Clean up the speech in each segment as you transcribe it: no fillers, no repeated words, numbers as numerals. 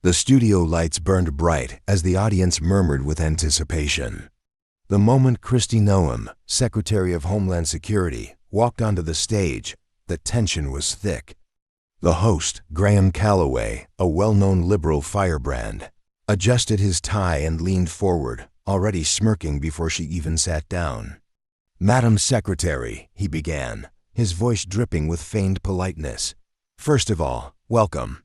The studio lights burned bright as the audience murmured with anticipation. The moment Kristi Noem, Secretary of Homeland Security, walked onto the stage, the tension was thick. The host, Graham Calloway, a well-known liberal firebrand, adjusted his tie and leaned forward, already smirking before she even sat down. "Madam Secretary," he began, his voice dripping with feigned politeness. "First of all, welcome.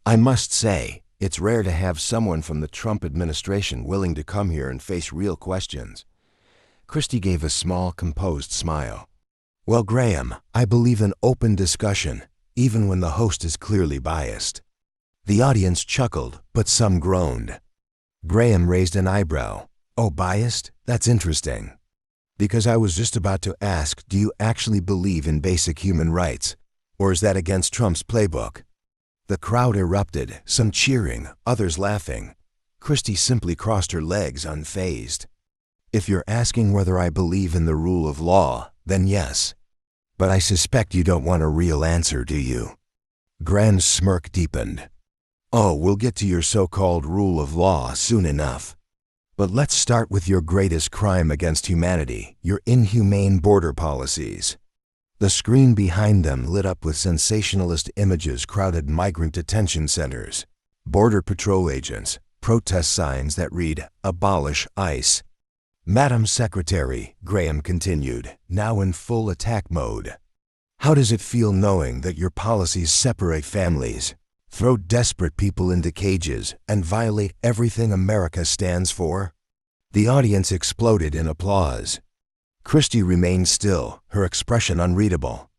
I must say, it's rare to have someone from the Trump administration willing to come here and face real questions." Kristi gave a small, composed smile. "Well, Graham, I believe in open discussion, even when the host is clearly biased." The audience chuckled, but some groaned. Graham raised an eyebrow. "Oh, biased? That's interesting. Because I was just about to ask, do you actually believe in basic human rights? Or is that against Trump's playbook?" The crowd erupted, some cheering, others laughing. Kristi simply crossed her legs, unfazed. "If you're asking whether I believe in the rule of law, then yes. But I suspect you don't want a real answer, do you?" Graham's smirk deepened. "Oh, we'll get to your so-called rule of law soon enough. But let's start with your greatest crime against humanity, your inhumane border policies." The screen behind them lit up with sensationalist images, crowded migrant detention centers, border patrol agents, protest signs that read, "Abolish ICE." "Madam Secretary," Graham continued, now in full attack mode, "how does it feel knowing that your policies separate families, throw desperate people into cages, and violate everything America stands for?" The audience exploded in applause. Kristi remained still, her expression unreadable.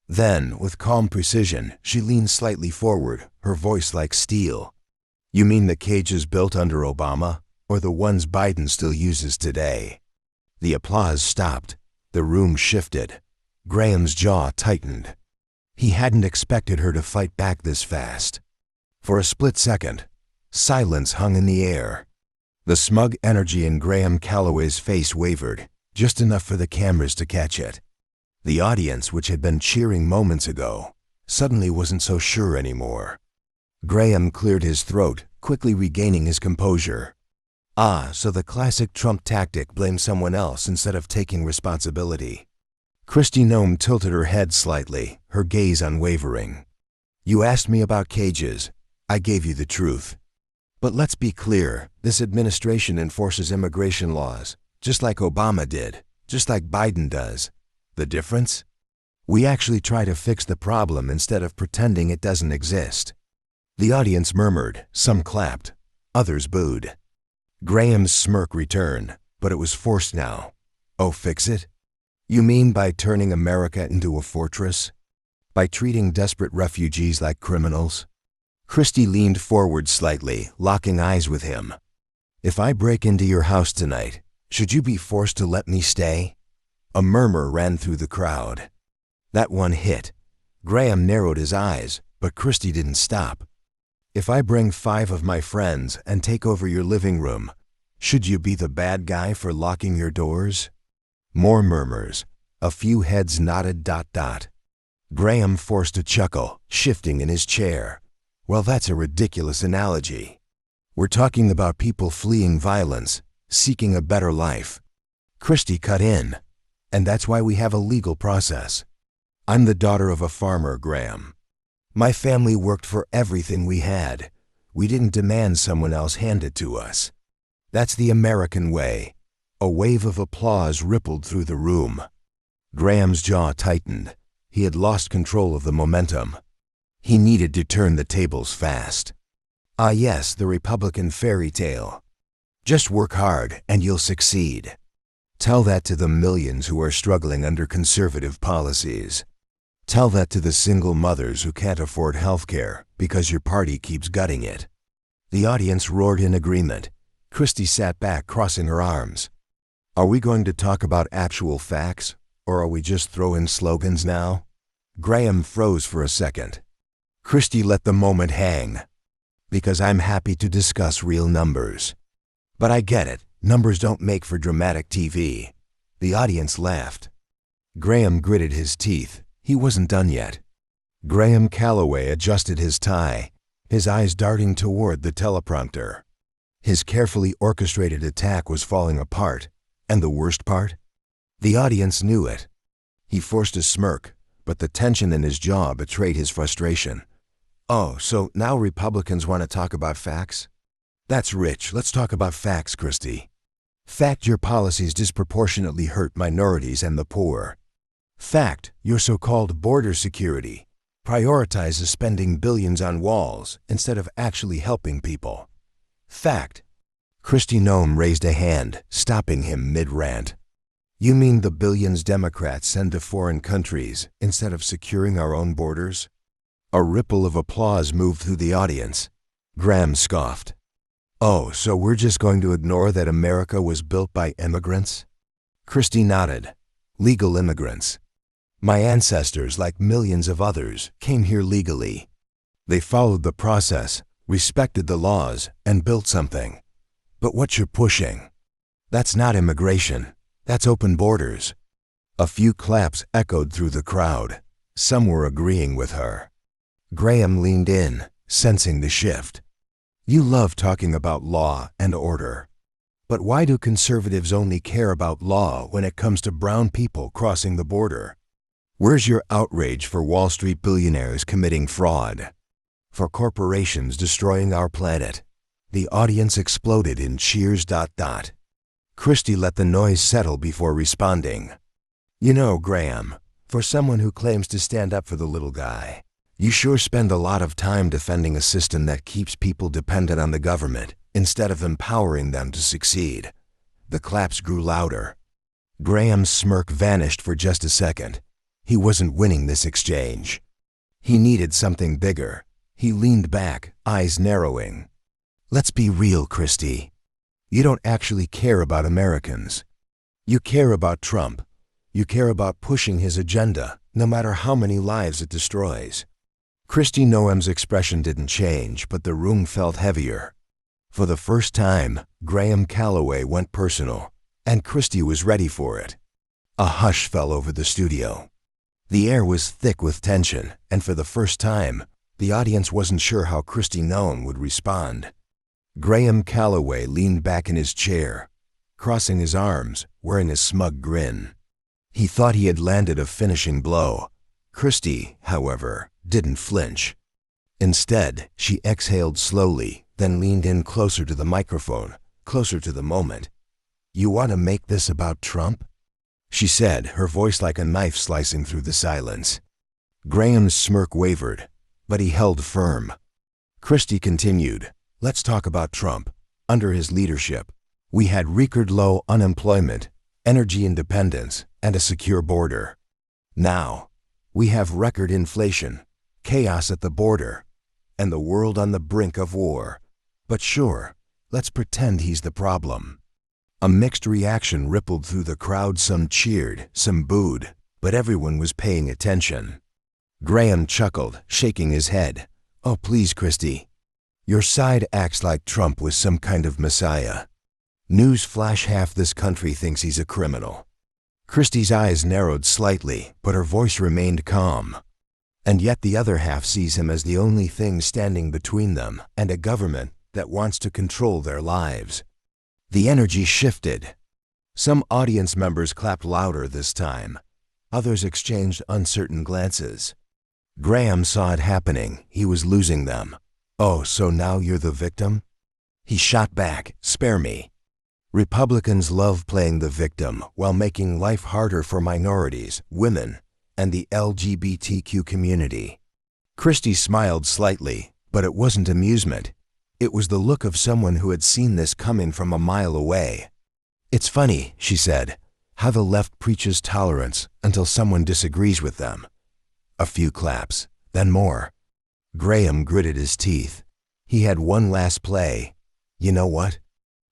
Then, with calm precision, she leaned slightly forward, her voice like steel. "You mean the cages built under Obama, or the ones Biden still uses today?" The applause stopped. The room shifted. Graham's jaw tightened. He hadn't expected her to fight back this fast. For a split second, silence hung in the air. The smug energy in Graham Calloway's face wavered, just enough for the cameras to catch it. The audience, which had been cheering moments ago, suddenly wasn't so sure anymore. Graham cleared his throat, quickly regaining his composure. "Ah, so the classic Trump tactic, blame someone else instead of taking responsibility." Kristi Noem tilted her head slightly, her gaze unwavering. "You asked me about cages. I gave you the truth. But let's be clear, this administration enforces immigration laws, just like Obama did, just like Biden does. The difference? We actually try to fix the problem instead of pretending it doesn't exist." The audience murmured, some clapped, others booed. Graham's smirk returned, but it was forced now. "Oh, fix it? You mean by turning America into a fortress? By treating desperate refugees like criminals?" Kristi leaned forward slightly, locking eyes with him. "If I break into your house tonight, should you be forced to let me stay?" A murmur ran through the crowd. That one hit. Graham narrowed his eyes, but Kristi didn't stop. "If I bring 5 of my friends and take over your living room, should you be the bad guy for locking your doors?" More murmurs. A few heads nodded. Graham forced a chuckle, shifting in his chair. "Well, that's a ridiculous analogy. We're talking about people fleeing violence, seeking a better life." Kristi cut in. "And that's why we have a legal process. I'm the daughter of a farmer, Graham. My family worked for everything we had. We didn't demand someone else hand it to us. That's the American way." A wave of applause rippled through the room. Graham's jaw tightened. He had lost control of the momentum. He needed to turn the tables fast. Ah yes, the Republican fairy tale. Just work hard and you'll succeed. Tell that to the millions who are struggling under conservative policies. Tell that to the single mothers who can't afford health care because your party keeps gutting it. The audience roared in agreement. Kristi sat back, crossing her arms. "Are we going to talk about actual facts, or are we just throwing slogans now?" Graham froze for a second. Kristi let the moment hang. "Because I'm happy to discuss real numbers." "But I get it. Numbers don't make for dramatic TV." The audience laughed. Graham gritted his teeth. He wasn't done yet. Graham Calloway adjusted his tie. his eyes darting toward the teleprompter. His carefully orchestrated attack was falling apart, and the worst part? The audience knew it. He forced a smirk, but the tension in his jaw betrayed his frustration. "Oh, so now Republicans want to talk about facts? That's rich. Let's talk about facts, Kristi. Fact, your policies disproportionately hurt minorities and the poor. Fact, your so-called border security prioritizes spending billions on walls instead of actually helping people. Fact." Kristi Noem raised a hand, stopping him mid-rant. "You mean the billions Democrats send to foreign countries instead of securing our own borders?" A ripple of applause moved through the audience. Graham scoffed. "Oh, so we're just going to ignore that America was built by immigrants?" Kristi nodded. "Legal immigrants. My ancestors, like millions of others, came here legally. They followed the process, respected the laws, and built something. But what you're pushing, that's not immigration. That's open borders." A few claps echoed through the crowd. Some were agreeing with her. Graham leaned in, sensing the shift. "You love talking about law and order. But why do conservatives only care about law when it comes to brown people crossing the border? Where's your outrage for Wall Street billionaires committing fraud? For corporations destroying our planet?" The audience exploded in cheers. Kristi let the noise settle before responding. "You know, Graham, for someone who claims to stand up for the little guy, you sure spend a lot of time defending a system that keeps people dependent on the government instead of empowering them to succeed." The claps grew louder. Graham's smirk vanished for just a second. He wasn't winning this exchange. He needed something bigger. He leaned back, eyes narrowing. "Let's be real, Kristi. You don't actually care about Americans. You care about Trump. You care about pushing his agenda, no matter how many lives it destroys." Kristi Noem's expression didn't change, but the room felt heavier. For the first time, Graham Calloway went personal, and Kristi was ready for it. A hush fell over the studio. The air was thick with tension, and for the first time, the audience wasn't sure how Kristi Noem would respond. Graham Calloway leaned back in his chair, crossing his arms, wearing a smug grin. He thought he had landed a finishing blow. Kristi, however, didn't flinch. Instead, she exhaled slowly, then leaned in closer to the microphone, closer to the moment. "You want to make this about Trump?" she said, her voice like a knife slicing through the silence. Graham's smirk wavered, but he held firm. Kristi continued, "Let's talk about Trump. Under his leadership, we had record-low unemployment, energy independence, and a secure border. Now, we have record inflation, chaos at the border, and the world on the brink of war. But sure, let's pretend he's the problem." A mixed reaction rippled through the crowd. Some cheered, some booed, but everyone was paying attention. Graham chuckled, shaking his head. "Oh, please, Kristi. Your side acts like Trump was some kind of messiah. Newsflash, half this country thinks he's a criminal." Kristi's eyes narrowed slightly, but her voice remained calm. "And yet the other half sees him as the only thing standing between them and a government that wants to control their lives." The energy shifted. Some audience members clapped louder this time. Others exchanged uncertain glances. Graham saw it happening. He was losing them. "Oh, so now you're the victim?" He shot back, "Spare me. Republicans love playing the victim while making life harder for minorities, women, and the LGBTQ community." Kristi smiled slightly, but it wasn't amusement. It was the look of someone who had seen this coming from a mile away. "It's funny," she said, "how the left preaches tolerance until someone disagrees with them." A few claps, then more. Graham gritted his teeth. He had one last play. "You know what?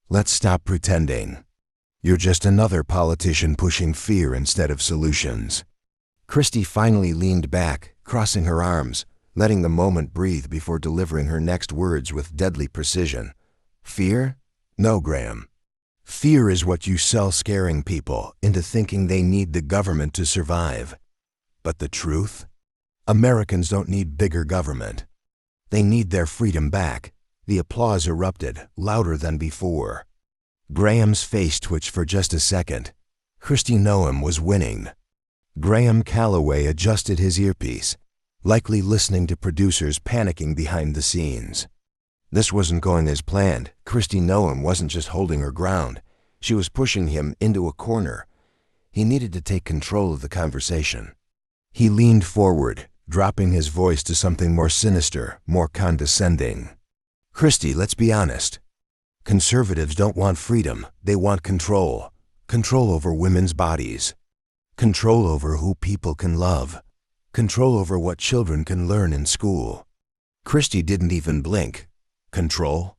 Let's stop pretending. You're just another politician pushing fear instead of solutions." Kristi finally leaned back, crossing her arms, letting the moment breathe before delivering her next words with deadly precision. "Fear? No, Graham. Fear is what you sell, scaring people into thinking they need the government to survive. But the truth? Americans don't need bigger government. They need their freedom back. The applause erupted, louder than before. Graham's face twitched for just a second. Kristi Noem was winning. Graham Calloway adjusted his earpiece, likely listening to producers panicking behind the scenes. This wasn't going as planned. Kristi Noem wasn't just holding her ground. She was pushing him into a corner. He needed to take control of the conversation. He leaned forward, dropping his voice to something more sinister, more condescending. Kristi, let's be honest. Conservatives don't want freedom. They want control. Control over women's bodies. Control over who people can love. Control over what children can learn in school. Kristi didn't even blink. Control?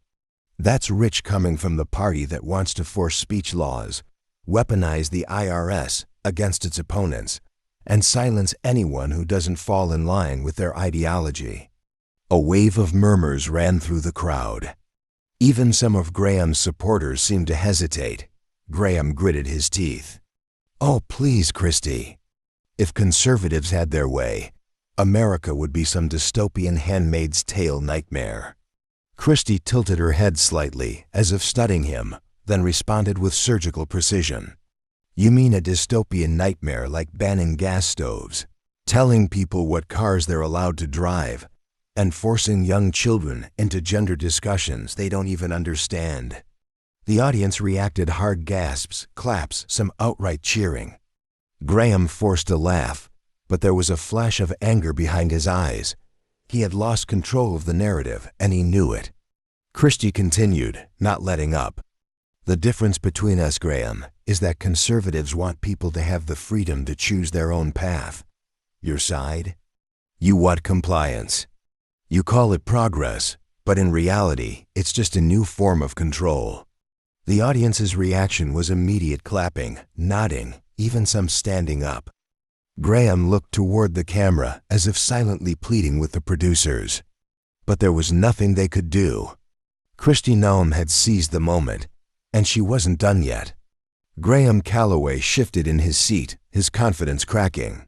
That's rich coming from the party that wants to force speech laws, weaponize the IRS against its opponents, and silence anyone who doesn't fall in line with their ideology. A wave of murmurs ran through the crowd. Even some of Graham's supporters seemed to hesitate. Graham gritted his teeth. Oh, please, Kristi. If conservatives had their way, America would be some dystopian Handmaid's Tale nightmare. Kristi tilted her head slightly, as if studying him, then responded with surgical precision. You mean a dystopian nightmare like banning gas stoves, telling people what cars they're allowed to drive, and forcing young children into gender discussions they don't even understand. The audience reacted, hard gasps, claps, some outright cheering. Graham forced a laugh, but there was a flash of anger behind his eyes. He had lost control of the narrative, and he knew it. Kristi continued, not letting up. The difference between us, Graham, is that conservatives want people to have the freedom to choose their own path. Your side? You want compliance. You call it progress, but in reality, it's just a new form of control. The audience's reaction was immediate clapping, nodding, even some standing up. Graham looked toward the camera as if silently pleading with the producers. But there was nothing they could do. Kristi Noem had seized the moment, and she wasn't done yet. Graham Calloway shifted in his seat, his confidence cracking.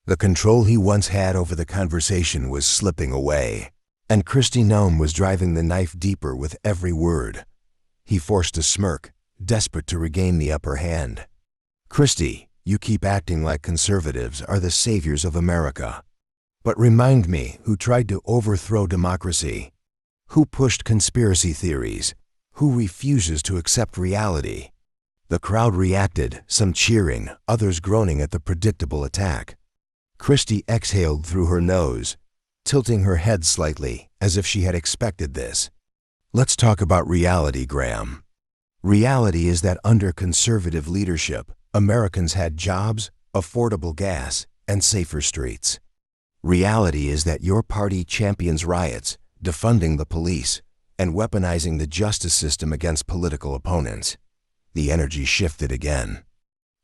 The control he once had over the conversation was slipping away, and Kristi Noem was driving the knife deeper with every word. He forced a smirk, desperate to regain the upper hand. Kristi, you keep acting like conservatives are the saviors of America. But remind me who tried to overthrow democracy, who pushed conspiracy theories, who refuses to accept reality. The crowd reacted, some cheering, others groaning at the predictable attack. Kristi exhaled through her nose, tilting her head slightly, as if she had expected this. Let's talk about reality, Graham. Reality is that under conservative leadership, Americans had jobs, affordable gas, and safer streets. Reality is that your party champions riots, defunding the police, and weaponizing the justice system against political opponents. The energy shifted again.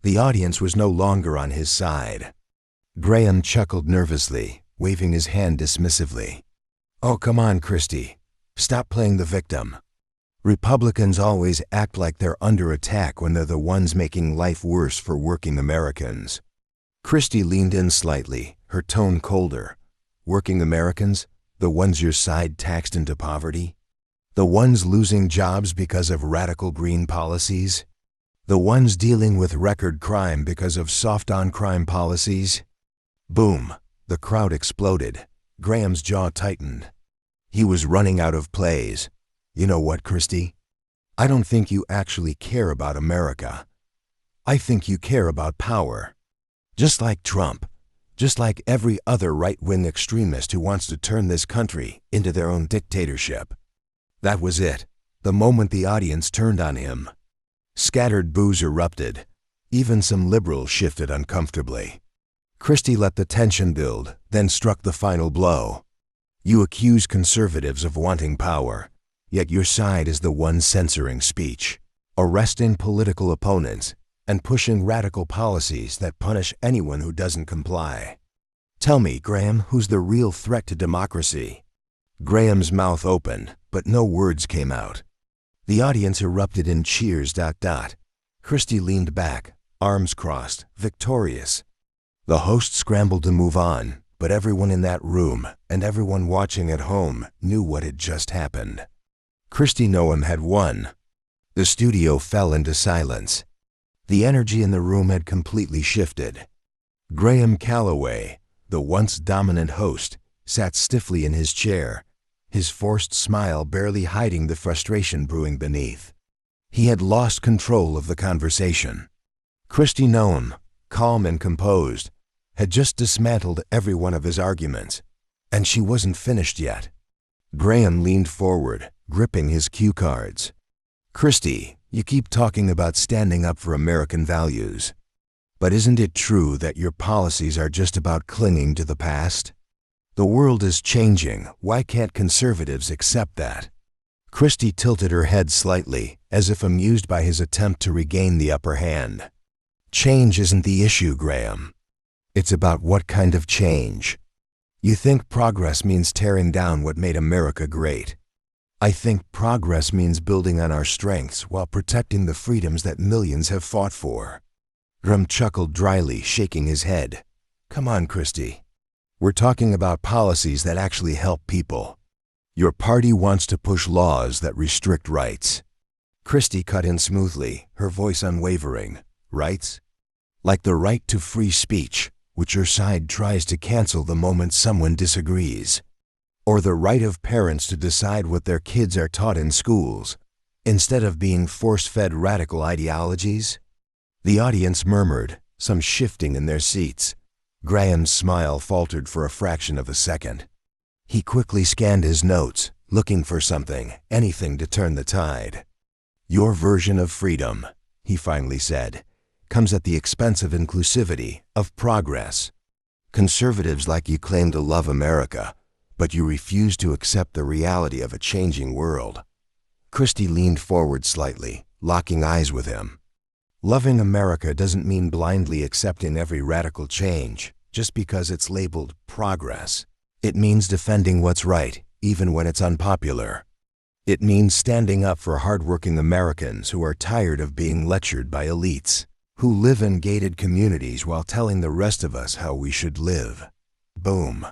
The audience was no longer on his side. Graham chuckled nervously, waving his hand dismissively. Oh, come on, Kristi. Stop playing the victim. Republicans always act like they're under attack when they're the ones making life worse for working Americans. Kristi leaned in slightly, her tone colder. Working Americans? The ones your side taxed into poverty? The ones losing jobs because of radical green policies? The ones dealing with record crime because of soft-on-crime policies? Boom! The crowd exploded. Graham's jaw tightened. He was running out of plays. You know what, Kristi? I don't think you actually care about America. I think you care about power. Just like Trump. Just like every other right-wing extremist who wants to turn this country into their own dictatorship. That was it, the moment the audience turned on him. Scattered boos erupted. Even some liberals shifted uncomfortably. Kristi let the tension build, then struck the final blow. You accuse conservatives of wanting power, yet your side is the one censoring speech, arresting political opponents, and pushing radical policies that punish anyone who doesn't comply. Tell me, Graham, who's the real threat to democracy? Graham's mouth opened, but no words came out. The audience erupted in cheers. Kristi leaned back, arms crossed, victorious. The host scrambled to move on, But everyone in that room and everyone watching at home knew what had just happened. Kristi Noem had won. The studio fell into silence. The energy in the room had completely shifted. Graham Calloway, the once dominant host, sat stiffly in his chair, his forced smile barely hiding the frustration brewing beneath. He had lost control of the conversation. Kristi Noem, calm and composed, had just dismantled every one of his arguments, and she wasn't finished yet. Graham leaned forward, gripping his cue cards. "Kristi, you keep talking about standing up for American values. But isn't it true that your policies are just about clinging to the past? The world is changing. Why can't conservatives accept that?" Kristi tilted her head slightly, as if amused by his attempt to regain the upper hand. "Change isn't the issue, Graham. It's about what kind of change. You think progress means tearing down what made America great. I think progress means building on our strengths while protecting the freedoms that millions have fought for." Graham chuckled dryly, shaking his head. "Come on, Kristi. We're talking about policies that actually help people. Your party wants to push laws that restrict rights." Kristi cut in smoothly, her voice unwavering. "Rights? Like the right to free speech, which your side tries to cancel the moment someone disagrees. Or the right of parents to decide what their kids are taught in schools, instead of being force-fed radical ideologies?" The audience murmured, some shifting in their seats. Graham's smile faltered for a fraction of a second. He quickly scanned his notes, looking for something, anything to turn the tide. "Your version of freedom," he finally said, "comes at the expense of inclusivity, of progress. Conservatives like you claim to love America, but you refuse to accept the reality of a changing world." Kristi leaned forward slightly, locking eyes with him. "Loving America doesn't mean blindly accepting every radical change, just because it's labeled progress. It means defending what's right, even when it's unpopular. It means standing up for hardworking Americans who are tired of being lectured by elites, who live in gated communities while telling the rest of us how we should live." Boom.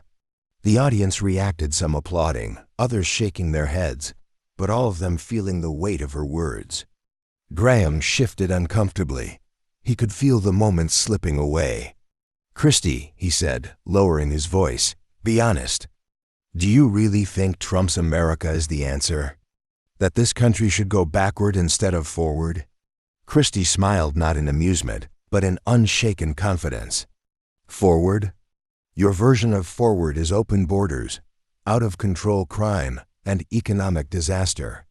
The audience reacted, some applauding, others shaking their heads, but all of them feeling the weight of her words. Graham shifted uncomfortably. He could feel the moments slipping away. "Kristi," he said, lowering his voice, "be honest. Do you really think Trump's America is the answer? That this country should go backward instead of forward?" Kristi smiled, not in amusement, but in unshaken confidence. "Forward? Your version of forward is open borders, out-of-control crime, and economic disaster.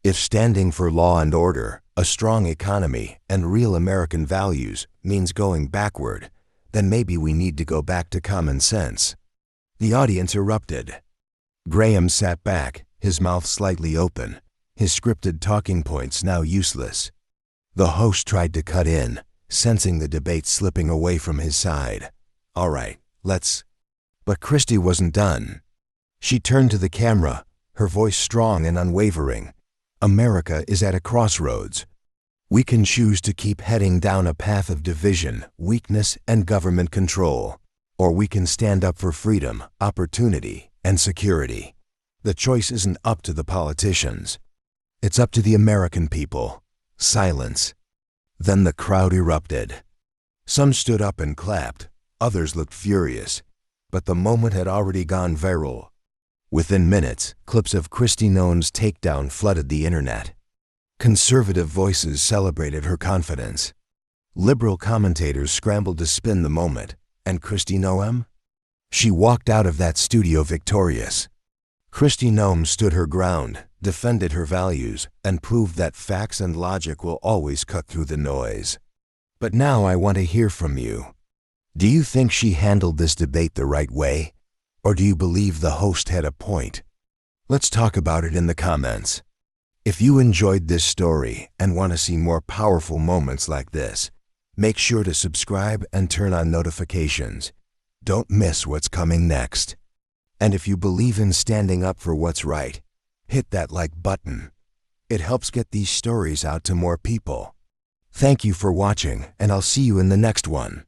If standing for law and order, a strong economy, and real American values means going backward, then maybe we need to go back to common sense." The audience erupted. Graham sat back, his mouth slightly open, his scripted talking points now useless. The host tried to cut in, sensing the debate slipping away from his side. "All right, let's..." But Kristi wasn't done. She turned to the camera, her voice strong and unwavering. "America is at a crossroads. We can choose to keep heading down a path of division, weakness, and government control, or we can stand up for freedom, opportunity, and security. The choice isn't up to the politicians. It's up to the American people." Silence. Then the crowd erupted. Some stood up and clapped, others looked furious, but the moment had already gone viral. Within minutes, clips of Kristi Noem's takedown flooded the internet. Conservative voices celebrated her confidence. Liberal commentators scrambled to spin the moment, and Kristi Noem? She walked out of that studio victorious. Kristi Noem stood her ground, defended her values, and proved that facts and logic will always cut through the noise. But now I want to hear from you. Do you think she handled this debate the right way? Or do you believe the host had a point? Let's talk about it in the comments. If you enjoyed this story and want to see more powerful moments like this, make sure to subscribe and turn on notifications. Don't miss what's coming next. And if you believe in standing up for what's right, hit that like button. It helps get these stories out to more people. Thank you for watching, and I'll see you in the next one.